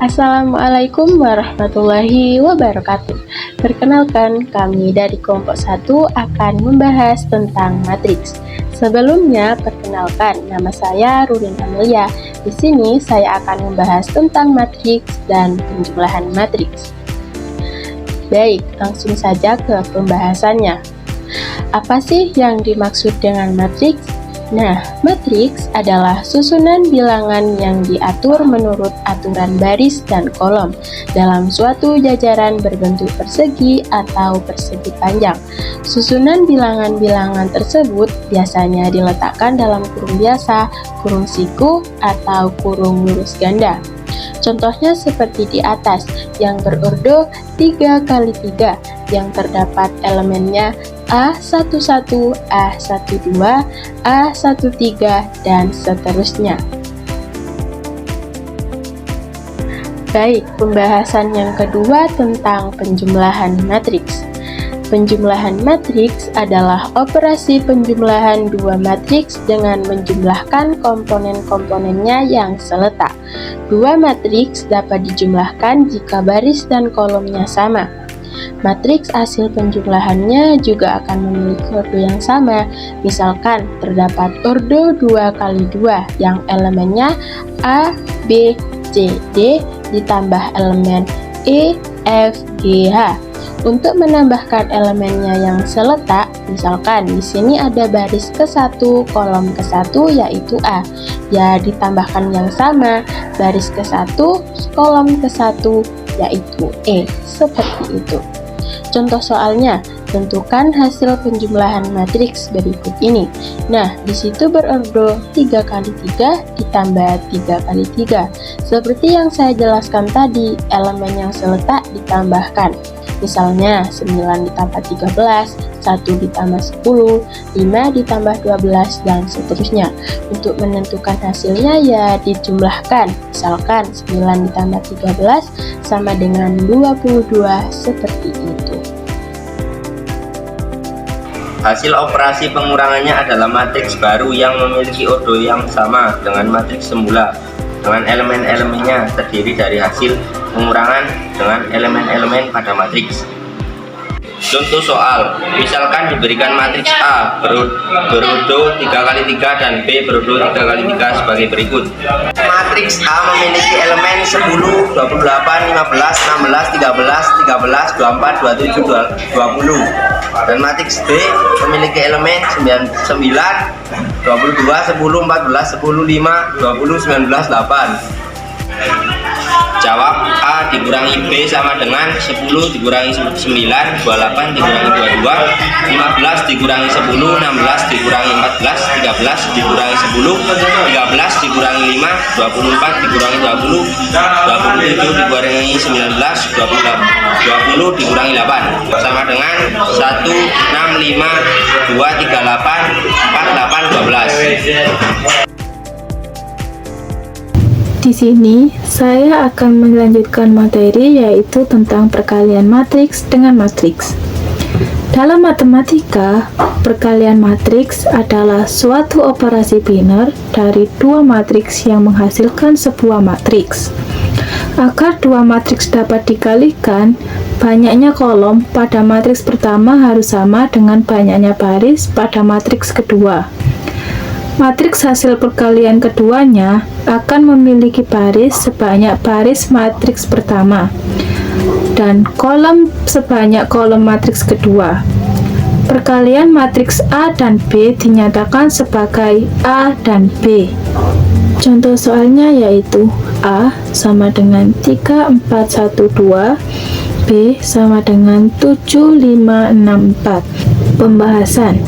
Assalamualaikum warahmatullahi wabarakatuh. Perkenalkan, kami dari kelompok 1 akan membahas tentang matriks. Sebelumnya, perkenalkan, nama saya Rurin Amelia. Di sini saya akan membahas tentang matriks dan penjumlahan matriks. Baik, langsung saja ke pembahasannya. Apa sih yang dimaksud dengan matriks? Nah, matriks adalah susunan bilangan yang diatur menurut aturan baris dan kolom dalam suatu jajaran berbentuk persegi atau persegi panjang. Susunan bilangan-bilangan tersebut biasanya diletakkan dalam kurung biasa, kurung siku, atau kurung lurus ganda. Contohnya seperti di atas, yang berordo 3x3, yang terdapat elemennya A11, A12, A13, dan seterusnya. Baik, pembahasan yang kedua tentang penjumlahan matriks. Penjumlahan matriks adalah operasi penjumlahan dua matriks dengan menjumlahkan komponen-komponennya yang seletak. Dua matriks dapat dijumlahkan jika baris dan kolomnya sama. Matriks hasil penjumlahannya juga akan memiliki ordo yang sama. Misalkan terdapat ordo 2x2 yang elemennya A, B, C, D ditambah elemen E, F, G, H. Untuk menambahkan elemennya yang seletak, misalkan di sini ada baris ke-1, kolom ke-1 yaitu A. Ya, ditambahkan yang sama, baris ke-1, kolom ke-1 yaitu E. Seperti itu. Contoh soalnya, tentukan hasil penjumlahan matriks berikut ini. Nah, di situ berordo 3x3 ditambah 3x3. Seperti yang saya jelaskan tadi, elemen yang seletak ditambahkan. Misalnya 9 ditambah 13, 1 ditambah 10, 5 ditambah 12, dan seterusnya. Untuk menentukan hasilnya ya dijumlahkan. Misalkan 9 ditambah 13 sama dengan 22, seperti itu. Hasil operasi pengurangannya adalah matriks baru yang memiliki ordo yang sama dengan matriks semula, dengan elemen-elemennya terdiri dari hasil pengurangan dengan elemen-elemen pada matriks. Contoh soal, misalkan diberikan matriks A berordo 3x3 dan B berordo 3x3 sebagai berikut. Matriks A memiliki elemen 10, 28, 15, 16, 13, 13, 24, 27, 20. Dan matriks B memiliki elemen 9, 22, 10, 14, 10, 5, 20, 19, 8. Jawab, A dikurangi B sama dengan 10 dikurangi 9, 28 dikurangi 22, 15 dikurangi 10, 16 dikurangi 14, 13 dikurangi 10, 13 dikurangi 5, 24 dikurangi 20, 27 dikurangi 19, 20 dikurangi 8 sama dengan 1, 6, 5, 2, 3, 8, 4, 8, 12. Di sini saya akan melanjutkan materi yaitu tentang perkalian matriks dengan matriks. Dalam matematika, perkalian matriks adalah suatu operasi biner dari dua matriks yang menghasilkan sebuah matriks. Agar dua matriks dapat dikalikan, banyaknya kolom pada matriks pertama harus sama dengan banyaknya baris pada matriks kedua. Matriks hasil perkalian keduanya akan memiliki baris sebanyak baris matriks pertama dan kolom sebanyak kolom matriks kedua. Perkalian matriks A dan B dinyatakan sebagai A dan B. Contoh soalnya yaitu A sama dengan 3, 4, 1, 2, B sama dengan 7, 5, 6, 4. Pembahasan.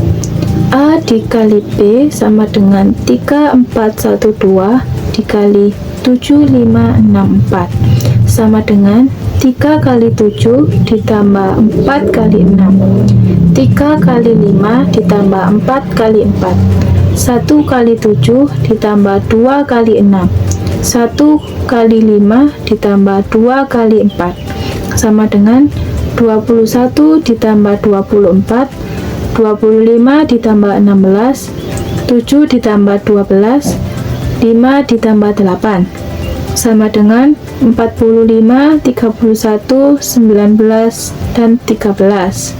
A dikali B sama dengan 3, 4, 1, 2 dikali 7, 5, 6, 4 sama dengan 3 kali 7 ditambah 4 kali 6, 3 kali 5 ditambah 4 kali 4, 1 kali 7 ditambah 2 kali 6, 1 kali 5 ditambah 2 kali 4 sama dengan 21 ditambah 24, 25 ditambah 16, 7 ditambah 12, 5 ditambah 8. sama dengan 45, 31, 19, dan 13.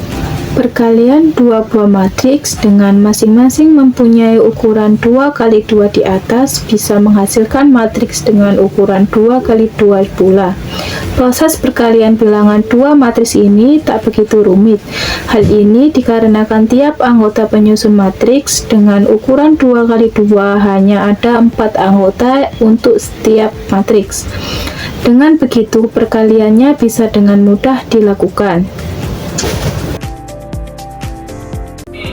Perkalian dua buah matriks dengan masing-masing mempunyai ukuran 2 kali 2 di atas bisa menghasilkan matriks dengan ukuran 2 kali 2 pula. Proses perkalian bilangan dua matriks ini tak begitu rumit. Hal ini dikarenakan tiap anggota penyusun matriks dengan ukuran 2 kali 2 hanya ada 4 anggota untuk setiap matriks. Dengan begitu, perkaliannya bisa dengan mudah dilakukan.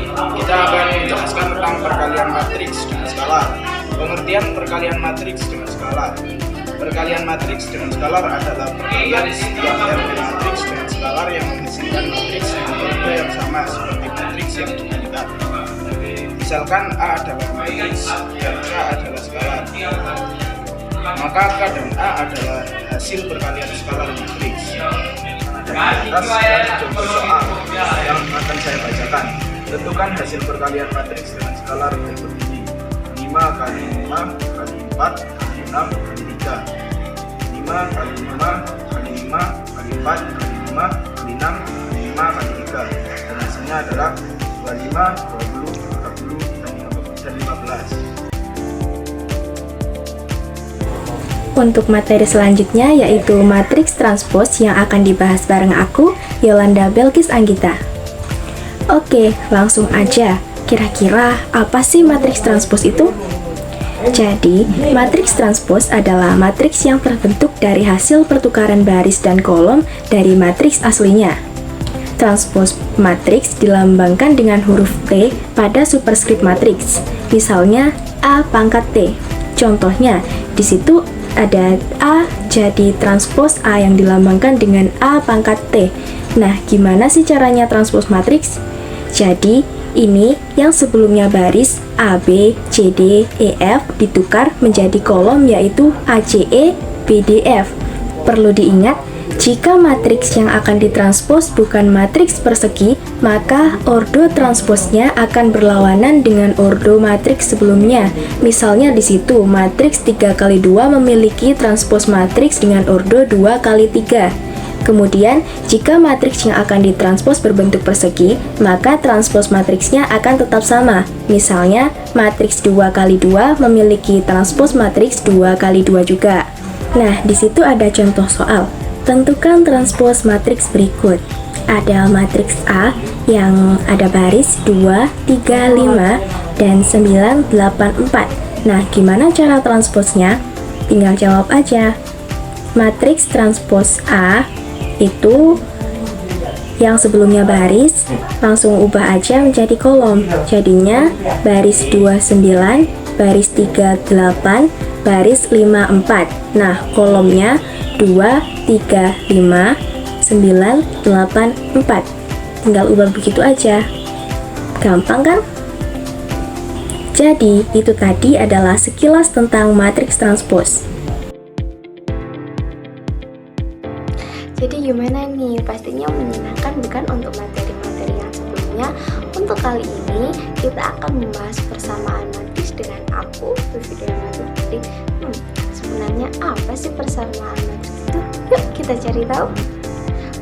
Kita akan menjelaskan tentang perkalian matriks dengan skalar. Pengertian perkalian matriks dengan skalar. Perkalian matriks dengan skalar adalah perkalian setiap elemen matriks dengan skalar yang menghasilkan matriks dengan order yang sama seperti matriks yang dikalikan. Misalkan A adalah matriks dan K adalah skalar, maka K dan A adalah hasil perkalian skalar matriks. Dan atas ada contoh soal yang akan saya bacakan. Tentukan hasil perkalian matriks dengan skalar berikut ini: 5 kali 5 kali 4 kali 6 kali 3, 5 kali 5 kali 5 kali 4 kali 5 kali 6 kali 5 kali 3, dan hasilnya adalah 25, 20, 30, dan 15. Untuk materi selanjutnya yaitu matriks transpos yang akan dibahas bareng aku, Yolanda Belkis Anggita. Oke, langsung aja. Kira-kira apa sih matriks transpos itu? Jadi, matriks transpos adalah matriks yang terbentuk dari hasil pertukaran baris dan kolom dari matriks aslinya. Transpos matriks dilambangkan dengan huruf T pada superskrip matriks. Misalnya A pangkat T. Contohnya, di situ ada A jadi transpos A yang dilambangkan dengan A pangkat T. Nah, gimana sih caranya transpos matriks? Jadi, ini yang sebelumnya baris A, B, C, D, E, F ditukar menjadi kolom yaitu A, C, E, B, D, F. Perlu diingat, jika matriks yang akan ditranspos bukan matriks persegi, maka ordo transposnya akan berlawanan dengan ordo matriks sebelumnya. Misalnya di situ, matriks 3 kali 2 memiliki transpos matriks dengan ordo 2 kali 3. Kemudian, jika matriks yang akan ditranspos berbentuk persegi, maka transpos matriksnya akan tetap sama. Misalnya, matriks 2 kali 2 memiliki transpos matriks 2 kali 2 juga. Nah, di situ ada contoh soal. Tentukan transpos matriks berikut. Ada matriks A yang ada baris 2, 3, 5, dan 9, 8, 4. Nah, gimana cara transposnya? Tinggal jawab aja. Matriks transpos A itu yang sebelumnya baris, langsung ubah aja menjadi kolom. Jadinya baris 29, baris 38, baris 54. Nah, kolomnya 2, 3, 5, 9, 8, 4. Tinggal ubah begitu aja. Gampang kan? Jadi, itu tadi adalah sekilas tentang matriks transpos. Jadi gimana nih? Pastinya menyenangkan bukan untuk materi-materi yang sebelumnya? Untuk kali ini kita akan membahas persamaan matriks dengan aku video matematik. Sebenarnya apa sih persamaan matriks itu? Yuk kita cari tahu.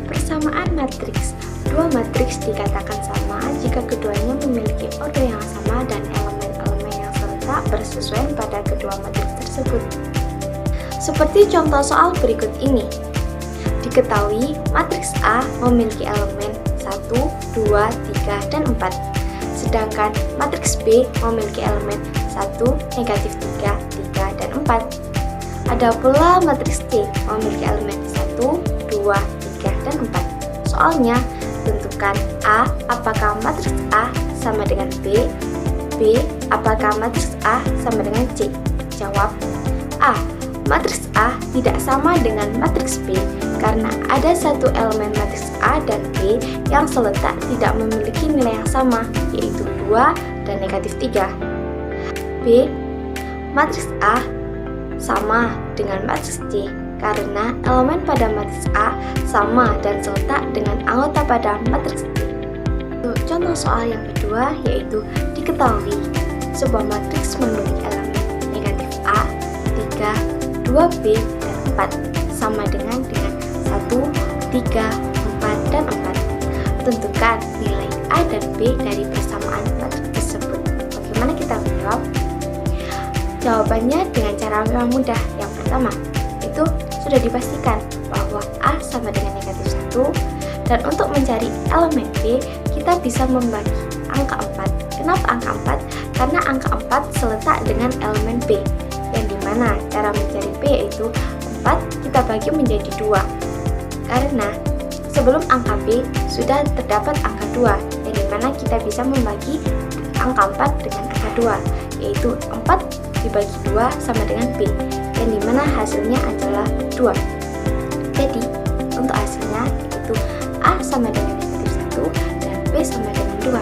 Persamaan matriks. Dua matriks dikatakan sama jika keduanya memiliki order yang sama dan elemen-elemen yang serta bersesuaian pada kedua matriks tersebut. Seperti contoh soal berikut ini. Diketahui matriks A memiliki elemen 1, 2, 3, dan 4. Sedangkan matriks B memiliki elemen 1, negatif 3, 3, dan 4. Ada pula matriks C memiliki elemen 1, 2, 3, dan 4. Soalnya, tentukan A apakah matriks A sama dengan B, B apakah matriks A sama dengan C. Jawab A. Matriks A tidak sama dengan matriks B karena ada satu elemen matriks A dan B yang seletak tidak memiliki nilai yang sama, yaitu 2 dan negatif 3. B. Matriks A sama dengan matriks C karena elemen pada matriks A sama dan seletak dengan anggota pada matriks C. Contoh soal yang kedua yaitu diketahui sebuah matriks memiliki elemen negatif A, 3, 2B, 4 sama dengan 1, 3, 4, dan 4. Tentukan nilai A dan B dari persamaan matriks tersebut. Bagaimana kita menjawab? Jawabannya dengan cara yang mudah. Yang pertama, itu sudah dipastikan bahwa A sama dengan negatif 1, dan untuk mencari elemen B, kita bisa membagi angka 4. Kenapa angka 4? Karena angka 4 seletak dengan elemen B, yang dimana cara mencari B yaitu 4 kita bagi menjadi 2. Karena sebelum angka B sudah terdapat angka 2, yang dimana kita bisa membagi angka 4 dengan angka 2, yaitu 4 dibagi 2 sama dengan B, yang dimana hasilnya adalah 2. Jadi untuk hasilnya itu A sama dengan negatif 1 dan B sama dengan 2.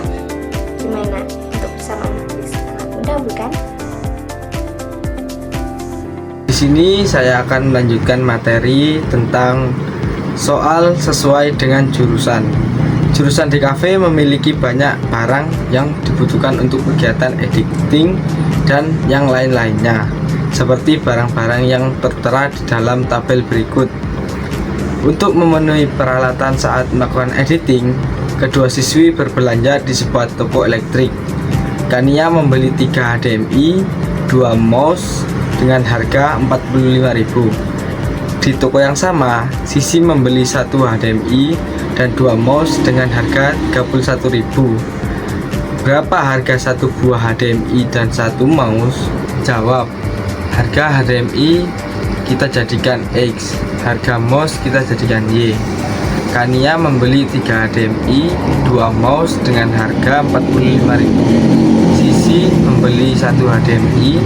Gimana? Untuk persamaan matriks sangat mudah, bukan? Di sini saya akan melanjutkan materi tentang soal sesuai dengan jurusan. Jurusan DKV memiliki banyak barang yang dibutuhkan untuk kegiatan editing dan yang lain-lainnya, seperti barang-barang yang tertera di dalam tabel berikut. Untuk memenuhi peralatan saat melakukan editing, kedua siswi berbelanja di sebuah toko elektrik. Kania membeli 3 HDMI, 2 mouse dengan harga 45.000. Di toko yang sama, Sisi membeli 1 HDMI dan 2 mouse dengan harga 31.000. Berapa harga satu buah HDMI dan 1 mouse? Jawab. Harga HDMI kita jadikan X, harga mouse kita jadikan Y. Kania membeli 3 HDMI, 2 mouse dengan harga 45.000. Sisi membeli 1 HDMI,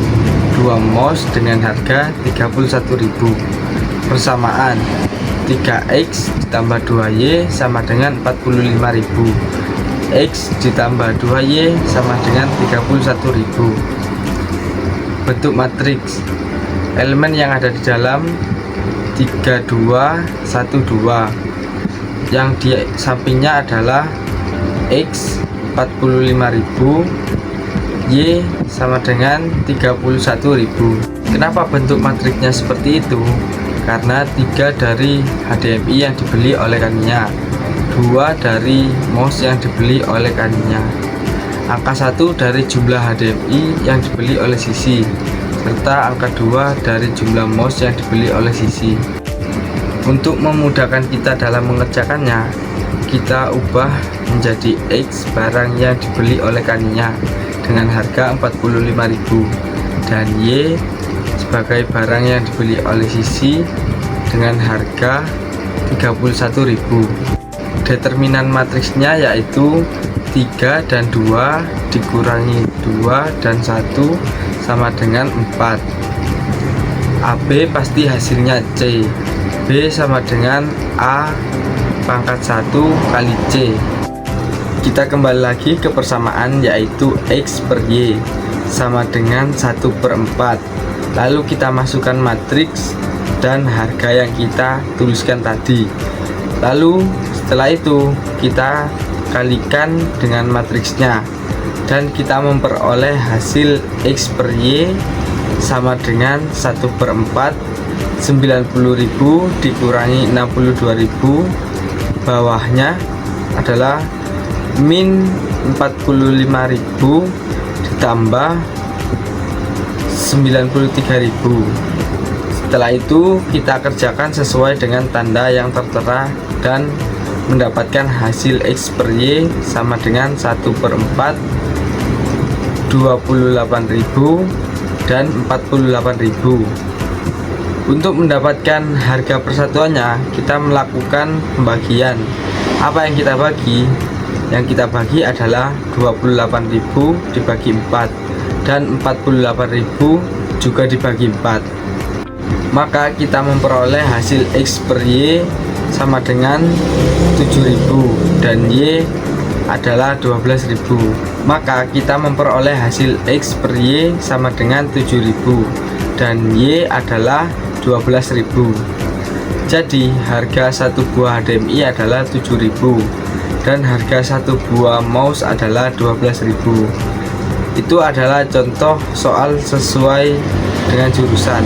2 mouse dengan harga 31.000. Persamaan 3X ditambah 2Y sama dengan 45.000. X ditambah 2Y sama dengan 31.000. Bentuk matriks. Elemen yang ada di dalam 3, 2, 1, 2. Yang di sampingnya adalah X 45.000, Y sama dengan 31.000. Kenapa bentuk matriksnya seperti itu? Karena 3 dari HDMI yang dibeli oleh Kania, 2 dari mouse yang dibeli oleh Kania, angka 1 dari jumlah HDMI yang dibeli oleh Sisi, serta angka 2 dari jumlah mouse yang dibeli oleh Sisi. Untuk memudahkan kita dalam mengerjakannya, kita ubah menjadi X barang yang dibeli oleh Kania dengan harga 45.000 dan Y sebagai barang yang dibeli oleh Sisi dengan harga 31.000. Determinan matriksnya yaitu 3 dan 2 dikurangi 2 dan 1 sama dengan 4. AB pasti hasilnya C. B sama dengan A pangkat 1 kali C. Kita kembali lagi ke persamaan yaitu X per Y sama dengan 1/4. Lalu kita masukkan matriks dan harga yang kita tuliskan tadi. Lalu setelah itu kita kalikan dengan matriksnya dan kita memperoleh hasil X per Y sama dengan 1/4. 90.000 dikurangi 62.000, bawahnya adalah min 45.000 ditambah 93.000. Setelah itu kita kerjakan sesuai dengan tanda yang tertera dan mendapatkan hasil X per Y sama dengan 1/4, 28.000 dan 48.000. Untuk mendapatkan harga persatuannya, kita melakukan pembagian. Apa yang kita bagi? Yang kita bagi adalah 28.000 dibagi 4 dan 48.000 juga dibagi 4. Maka kita memperoleh hasil X per Y sama dengan 7.000 dan Y adalah 12.000. Maka kita memperoleh hasil X per Y sama dengan 7.000 dan Y adalah 12.000. Jadi harga satu buah HDMI adalah 7.000 dan harga satu buah mouse adalah 12.000. Itu adalah contoh soal sesuai dengan jurusan.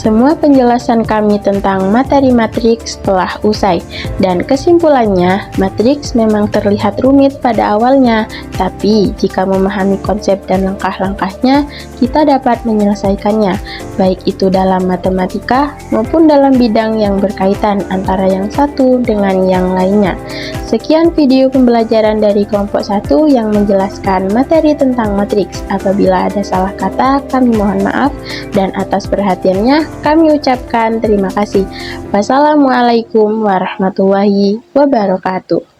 Semua penjelasan kami tentang materi matriks telah usai, dan kesimpulannya, matriks memang terlihat rumit pada awalnya, tapi jika memahami konsep dan langkah-langkahnya, kita dapat menyelesaikannya, baik itu dalam matematika maupun dalam bidang yang berkaitan antara yang satu dengan yang lainnya. Sekian video pembelajaran dari kelompok 1 yang menjelaskan materi tentang matriks. Apabila ada salah kata, kami mohon maaf, dan atas perhatiannya kami ucapkan terima kasih. Wassalamualaikum warahmatullahi wabarakatuh.